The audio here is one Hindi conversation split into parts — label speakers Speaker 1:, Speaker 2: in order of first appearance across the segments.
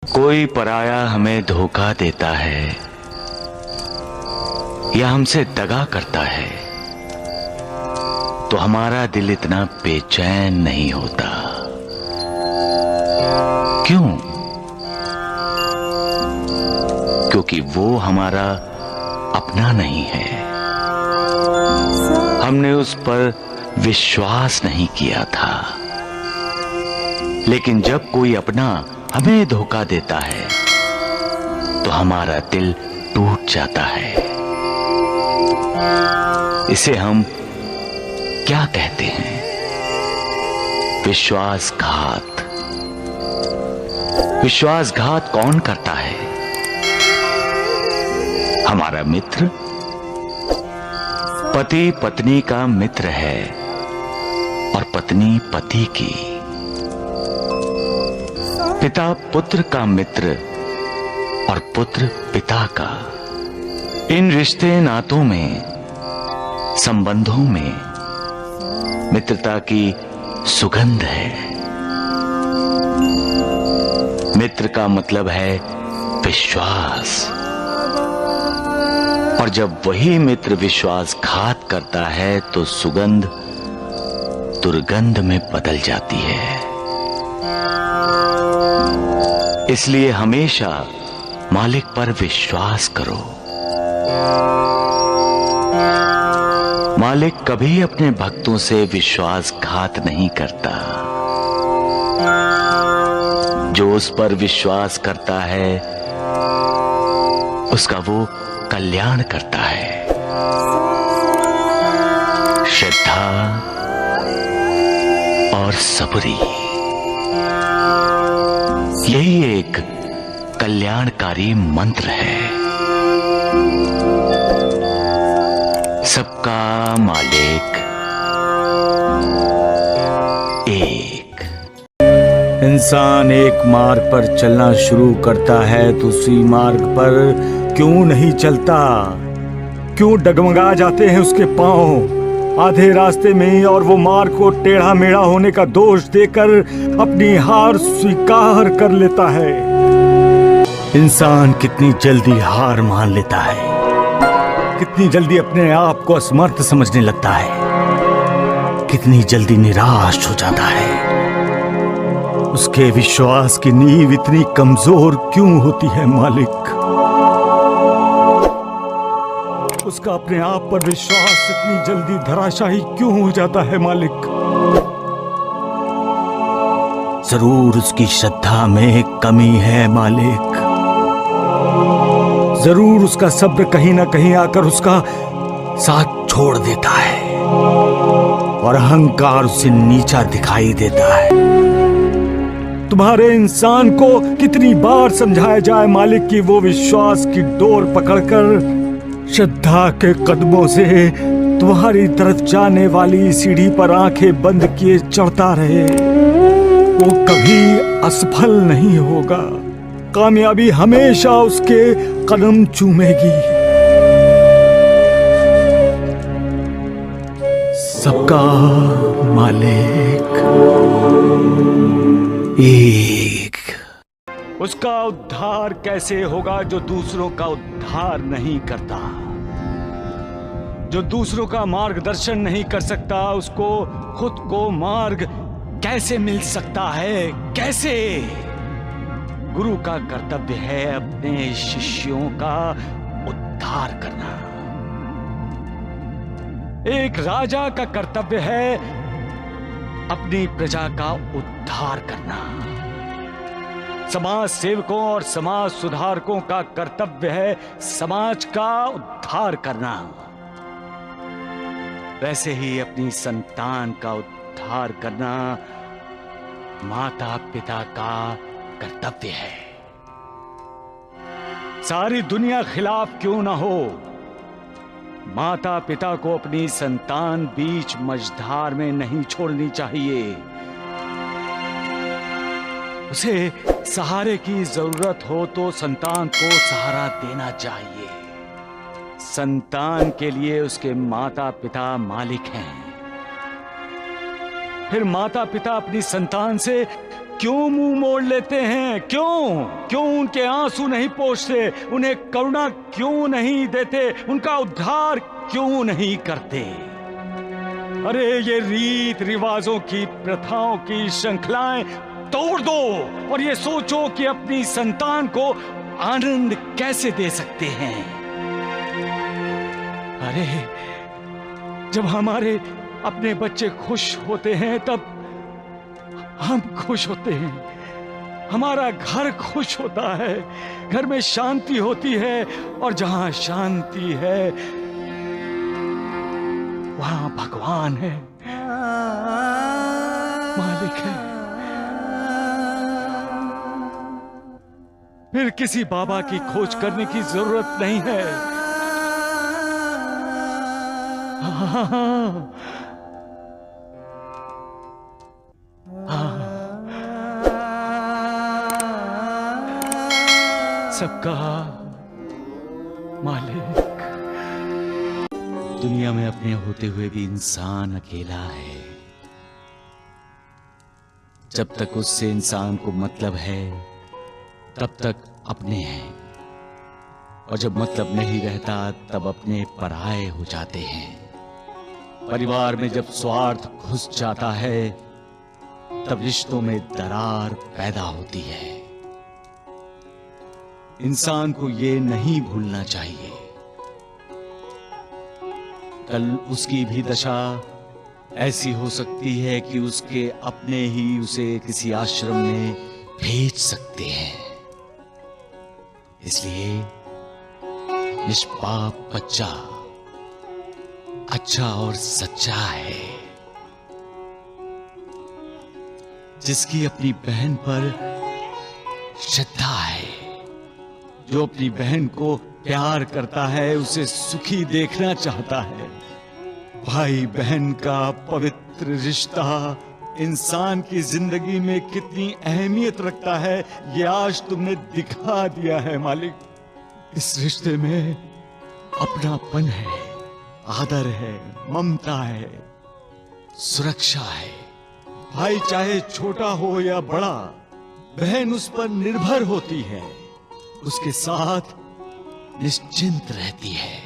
Speaker 1: कोई पराया हमें धोखा देता है या हमसे दगा करता है तो हमारा दिल इतना बेचैन नहीं होता। क्यों? क्योंकि वो हमारा अपना नहीं है। हमने उस पर विश्वास नहीं किया था। लेकिन जब कोई अपना हमें धोखा देता है तो हमारा दिल टूट जाता है। इसे हम क्या कहते हैं? विश्वासघात। विश्वासघात कौन करता है? हमारा मित्र पति पत्नी का मित्र है और पत्नी पति की। पिता पुत्र का मित्र और पुत्र पिता का। इन रिश्ते नातों में, संबंधों में मित्रता की सुगंध है। मित्र का मतलब है विश्वास। और जब वही मित्र विश्वासघात करता है तो सुगंध दुर्गंध में बदल जाती है। इसलिए हमेशा मालिक पर विश्वास करो। मालिक कभी अपने भक्तों से विश्वासघात नहीं करता। जो उस पर विश्वास करता है उसका वो कल्याण करता है। श्रद्धा और सबरी, यही एक कल्याणकारी मंत्र है। सबका मालिक एक।
Speaker 2: इंसान एक मार्ग पर चलना शुरू करता है तो उसी मार्ग पर क्यों नहीं चलता? क्यों डगमगा जाते हैं उसके पांव आधे रास्ते में ही, और वो मार्ग को टेढ़ा मेढ़ा होने का दोष देकर अपनी हार स्वीकार कर लेता है। इंसान कितनी जल्दी हार मान लेता है, कितनी जल्दी अपने आप को असमर्थ समझने लगता है, कितनी जल्दी निराश हो जाता है। उसके विश्वास की नींव इतनी कमजोर क्यों होती है मालिक? उसका अपने आप पर विश्वास इतनी जल्दी धराशायी क्यों हो जाता है मालिक? जरूर उसकी श्रद्धा में कमी है मालिक। जरूर उसका सब्र कहीं ना कहीं आकर उसका साथ छोड़ देता है और अहंकार उसे नीचा दिखाई देता है। तुम्हारे इंसान को कितनी बार समझाया जाए मालिक कि वो विश्वास की डोर पकड़कर श्रद्धा के कदमों से तुम्हारी तरफ जाने वाली सीढ़ी पर आंखें बंद किए चढ़ता रहे। वो कभी असफल नहीं होगा। कामयाबी हमेशा उसके कदम चूमेगी। सबका मालिक एक। उसका उद्धार कैसे होगा जो दूसरों का उद्धार नहीं करता? जो दूसरों का मार्गदर्शन नहीं कर सकता उसको खुद को मार्ग कैसे मिल सकता है? कैसे? गुरु का कर्तव्य है अपने शिष्यों का उद्धार करना। एक राजा का कर्तव्य है अपनी प्रजा का उद्धार करना। समाज सेवकों और समाज सुधारकों का कर्तव्य है समाज का उद्धार करना। वैसे ही अपनी संतान का उद्धार करना माता पिता का कर्तव्य है। सारी दुनिया खिलाफ क्यों ना हो, माता पिता को अपनी संतान बीच मझधार में नहीं छोड़नी चाहिए। उसे सहारे की जरूरत हो तो संतान को सहारा देना चाहिए। संतान के लिए उसके माता पिता मालिक हैं। फिर माता पिता अपनी संतान से क्यों मुंह मोड़ लेते हैं? क्यों उनके आंसू नहीं पोंछते? उन्हें करुणा क्यों नहीं देते? उनका उद्धार क्यों नहीं करते? अरे ये रीत रिवाजों की, प्रथाओं की श्रृंखलाएं तोड़ दो और ये सोचो कि अपनी संतान को आनंद कैसे दे सकते हैं। अरे जब हमारे अपने बच्चे खुश होते हैं तब हम खुश होते हैं, हमारा घर खुश होता है, घर में शांति होती है, और जहां शांति है वहां भगवान है, मालिक है। फिर किसी बाबा की खोज करने की जरूरत नहीं है। सबका मालिक। दुनिया में अपने होते हुए भी इंसान अकेला है। जब तक उससे इंसान को मतलब है तब तक अपने हैं, और जब मतलब नहीं रहता तब अपने पराये हो जाते हैं। परिवार में जब स्वार्थ घुस जाता है तब रिश्तों में दरार पैदा होती है। इंसान को ये नहीं भूलना चाहिए, कल उसकी भी दशा ऐसी हो सकती है कि उसके अपने ही उसे किसी आश्रम में भेज सकते हैं। इसलिए निष्पाप बच्चा अच्छा और सच्चा है, जिसकी अपनी बहन पर श्रद्धा है, जो अपनी बहन को प्यार करता है, उसे सुखी देखना चाहता है। भाई बहन का पवित्र रिश्ता इंसान की जिंदगी में कितनी अहमियत रखता है, ये आज तुमने दिखा दिया है मालिक। इस रिश्ते में अपनापन है, आदर है, ममता है, सुरक्षा है। भाई चाहे छोटा हो या बड़ा, बहन उस पर निर्भर होती है, उसके साथ निश्चिंत रहती है।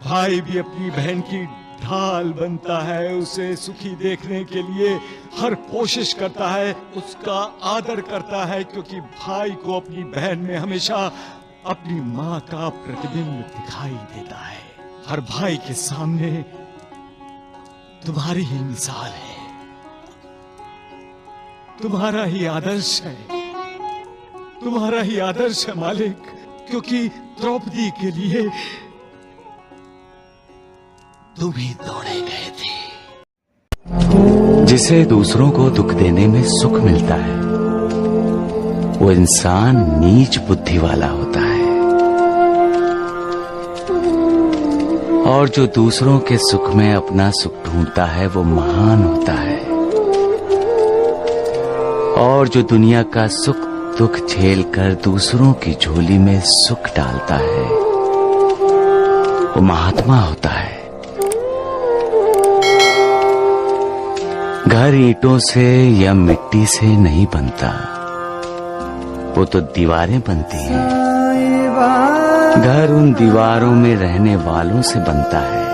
Speaker 2: भाई भी अपनी बहन की ढाल बनता है, उसे सुखी देखने के लिए हर कोशिश करता है, उसका आदर करता है, क्योंकि भाई को अपनी बहन में हमेशा अपनी माँ का प्रतिबिंब दिखाई देता है। हर भाई के सामने तुम्हारी ही मिसाल है, तुम्हारा ही आदर्श है, तुम्हारा ही आदर्श है मालिक, क्योंकि द्रौपदी के लिए तुम ही दौड़े गए थे।
Speaker 1: जिसे दूसरों को दुख देने में सुख मिलता है वो इंसान नीच बुद्धि वाला होता है, और जो दूसरों के सुख में अपना सुख ढूंढता है वो महान होता है, और जो दुनिया का सुख दुख झेलकर दूसरों की झोली में सुख डालता है वो महात्मा होता है। घर ईंटों से या मिट्टी से नहीं बनता, वो तो दीवारें बनती हैं। घर उन दीवारों में रहने वालों से बनता है।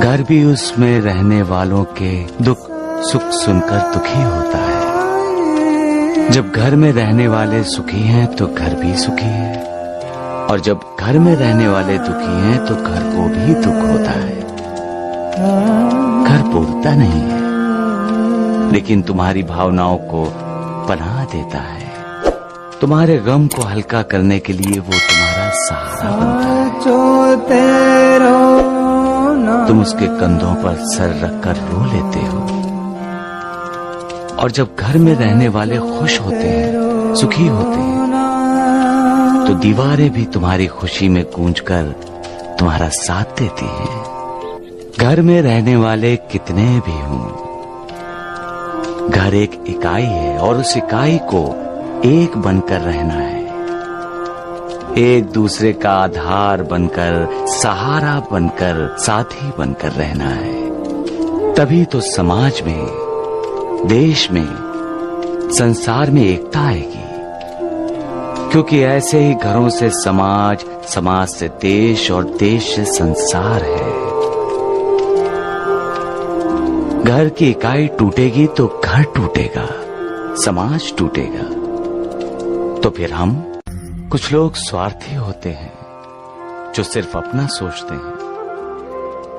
Speaker 1: घर भी उसमें रहने वालों के दुख सुख सुनकर दुखी होता है। जब घर में रहने वाले सुखी हैं तो घर भी सुखी है, और जब घर में रहने वाले दुखी हैं तो घर को भी दुख होता है। घर बोलता नहीं है, लेकिन तुम्हारी भावनाओं को पनाह देता है। तुम्हारे गम को हल्का करने के लिए वो तुम्हारा सहारा बनता है। तुम उसके कंधों पर सर रखकर रो लेते हो। और जब घर में रहने वाले खुश होते हैं, सुखी होते हैं, तो दीवारें भी तुम्हारी खुशी में गूंजकर तुम्हारा साथ देती हैं। घर में रहने वाले कितने भी हों, घर एक इकाई है, और उस इकाई को एक बनकर रहना है। एक दूसरे का आधार बनकर, सहारा बनकर, साथी बनकर रहना है। तभी तो समाज में, देश में संसार में एकता आएगी, क्योंकि ऐसे ही घरों से समाज, समाज से देश और देश से संसार है। घर की इकाई टूटेगी तो घर टूटेगा, समाज टूटेगा। तो फिर हम कुछ लोग स्वार्थी होते हैं जो सिर्फ अपना सोचते हैं,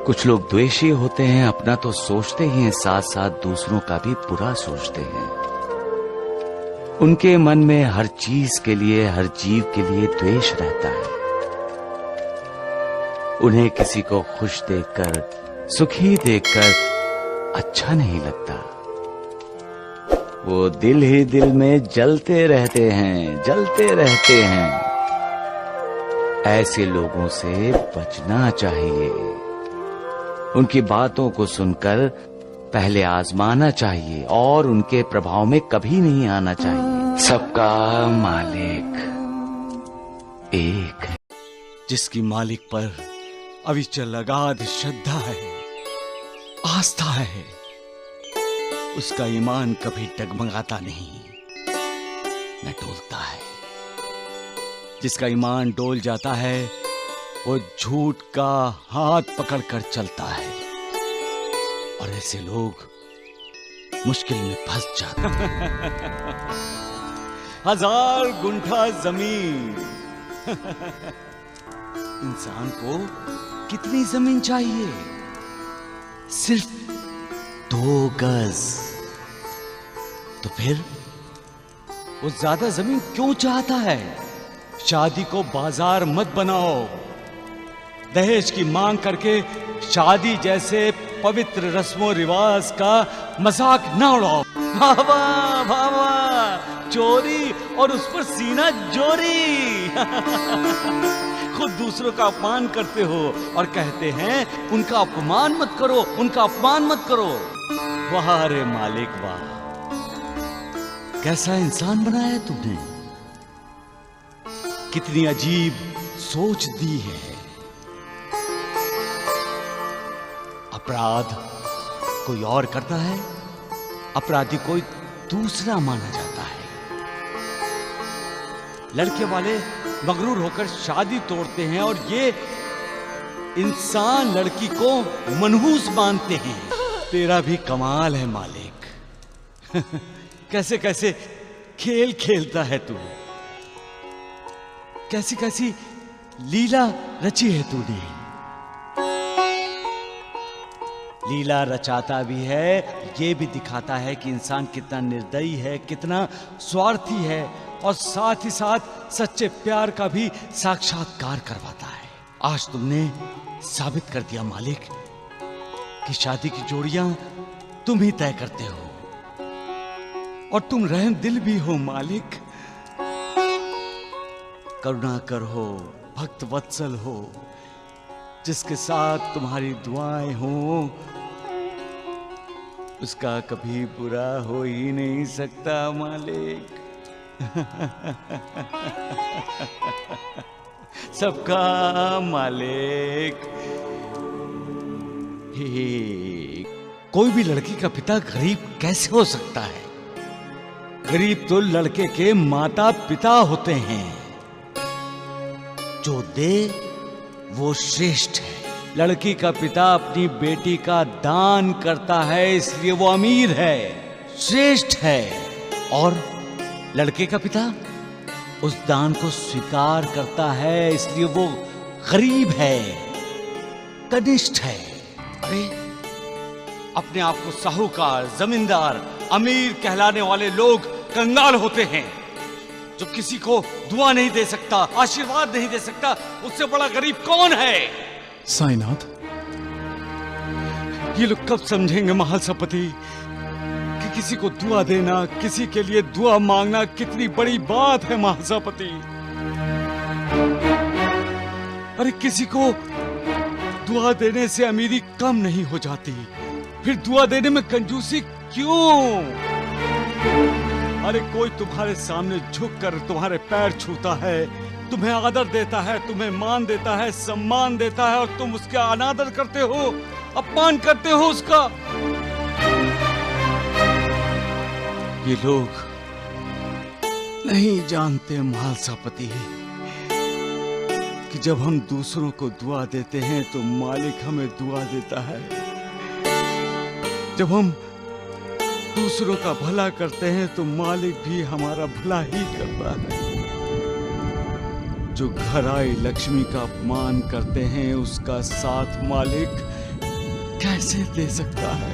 Speaker 1: कुछ लोग द्वेषी होते हैं, अपना तो सोचते ही हैं, साथ साथ दूसरों का भी बुरा सोचते हैं। उनके मन में हर चीज के लिए, हर जीव के लिए द्वेष रहता है। उन्हें किसी को खुश देखकर, सुखी देखकर अच्छा नहीं लगता। वो दिल ही दिल में जलते रहते हैं, जलते रहते हैं। ऐसे लोगों से बचना चाहिए। उनकी बातों को सुनकर पहले आजमाना चाहिए और उनके प्रभाव में कभी नहीं आना चाहिए। सबका मालिक एक है।
Speaker 2: जिसकी मालिक पर अविचल अगाध श्रद्धा है, आस्था है, उसका ईमान कभी डगमगाता नहीं, न डोलता है। जिसका ईमान डोल जाता है वो झूठ का हाथ पकड़कर चलता है, और ऐसे लोग मुश्किल में फंस जाते हैं। 1000 गुंठा जमीन। इंसान को कितनी जमीन चाहिए? सिर्फ 2 गज। तो फिर वो ज्यादा जमीन क्यों चाहता है? शादी को बाजार मत बनाओ। दहेज की मांग करके शादी जैसे पवित्र रस्मों रिवाज का मजाक ना उड़ाओ। भावा भावा चोरी और उस पर सीना जोरी। खुद दूसरों का अपमान करते हो और कहते हैं उनका अपमान मत करो, उनका अपमान मत करो। वाह रे मालिक वाह, कैसा इंसान बनाया तुमने। कितनी अजीब सोच दी है। अपराध कोई और करता है, अपराधी कोई दूसरा माना जाता है। लड़के वाले मगरूर होकर शादी तोड़ते हैं और ये इंसान लड़की को मनहूस मानते हैं। तेरा भी कमाल है मालिक। कैसे कैसे खेल खेलता है तू, कैसी कैसी लीला रची है तूने। लीला रचाता भी है, ये भी दिखाता है कि इंसान कितना निर्दयी है, कितना स्वार्थी है, और साथ ही साथ सच्चे प्यार का भी साक्षात्कार करवाता है। आज तुमने साबित कर दिया मालिक कि शादी की जोड़ियां तुम ही तय करते हो, और तुम रहम दिल भी हो मालिक। करुणाकर हो, भक्त वत्सल हो, जिसके साथ तुम्हारी दुआएं हो उसका कभी बुरा हो ही नहीं सकता मालिक। सबका मालिक। कोई भी लड़की का पिता गरीब कैसे हो सकता है? गरीब तो लड़के के माता पिता होते हैं। जो दे वो श्रेष्ठ है। लड़की का पिता अपनी बेटी का दान करता है, इसलिए वो अमीर है, श्रेष्ठ है। और लड़के का पिता उस दान को स्वीकार करता है, इसलिए वो गरीब है, कनिष्ठ है। अरे अपने आप को साहूकार, जमींदार, अमीर कहलाने वाले लोग कंगाल होते हैं। जो किसी को दुआ नहीं दे सकता, आशीर्वाद नहीं दे सकता, उससे बड़ा गरीब कौन है?
Speaker 3: साईनाथ,
Speaker 2: ये लोग कब समझेंगे महासपति कि किसी को दुआ देना, किसी के लिए दुआ मांगना कितनी बड़ी बात है महासपति। अरे किसी को दुआ देने से अमीरी कम नहीं हो जाती, फिर दुआ देने में कंजूसी क्यों? अरे कोई तुम्हारे सामने झुककर तुम्हारे पैर छूता है, तुम्हें आदर देता है, तुम्हें मान देता है, सम्मान देता है, और तुम उसका अनादर करते हो, अपमान करते हो उसका। ये लोग नहीं जानते मालसापति कि जब हम दूसरों को दुआ देते हैं तो मालिक हमें दुआ देता है। जब हम दूसरों का भला करते हैं तो मालिक भी हमारा भला ही करता है। जो घर आई लक्ष्मी का अपमान करते हैं उसका साथ मालिक कैसे दे सकता है।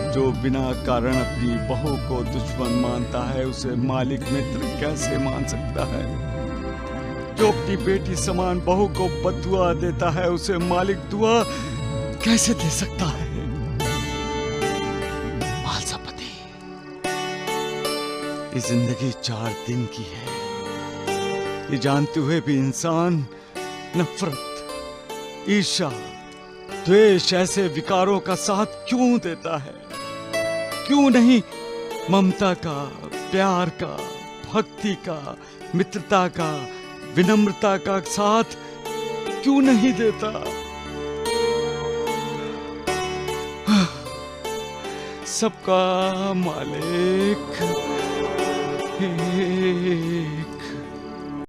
Speaker 2: जो बिना कारण अपनी बहू को दुश्मन मानता है उसे मालिक मित्र कैसे मान सकता है। जो अपनी बेटी समान बहू को बददुआ देता है उसे मालिक दुआ कैसे दे सकता है। मालसापति, ये जिंदगी 4 दिन की है, ये जानते हुए भी इंसान नफरत, ईर्ष्या, द्वेष ऐसे विकारों का साथ क्यों देता है। क्यों नहीं ममता का, प्यार का, भक्ति का, मित्रता का, विनम्रता का साथ क्यों नहीं देता। सबका मालिक एक